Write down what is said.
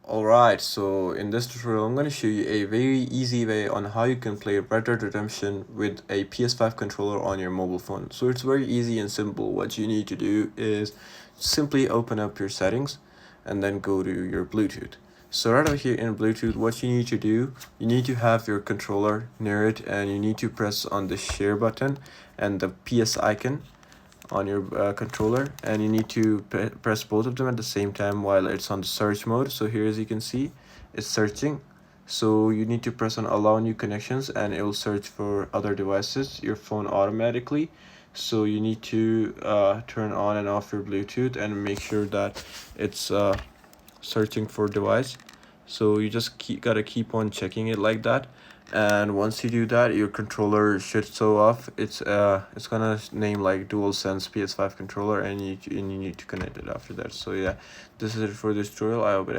Alright, so in this tutorial I'm going to show you a very easy way on how you can play Red Dead Redemption with a PS5 controller on your mobile phone. So it's very easy and simple. What you need to do is simply open up your settings and then go to your Bluetooth. So right over here in Bluetooth, what you need to do, you need to have your controller near it and you need to press on the share button and the PS icon on your controller, and you need to press both of them at the same time while it's on the search mode. So here, as you can see, it's searching. So you need to press on allow new connections and it will search for other devices, your phone automatically. So you need to turn on and off your Bluetooth and make sure that it's searching for device. So you just gotta keep on checking it like that, and once you do that, your controller should show off. It's gonna name like DualSense PS5 controller, and you need to connect it after that. So yeah, this is it for this tutorial. I hope it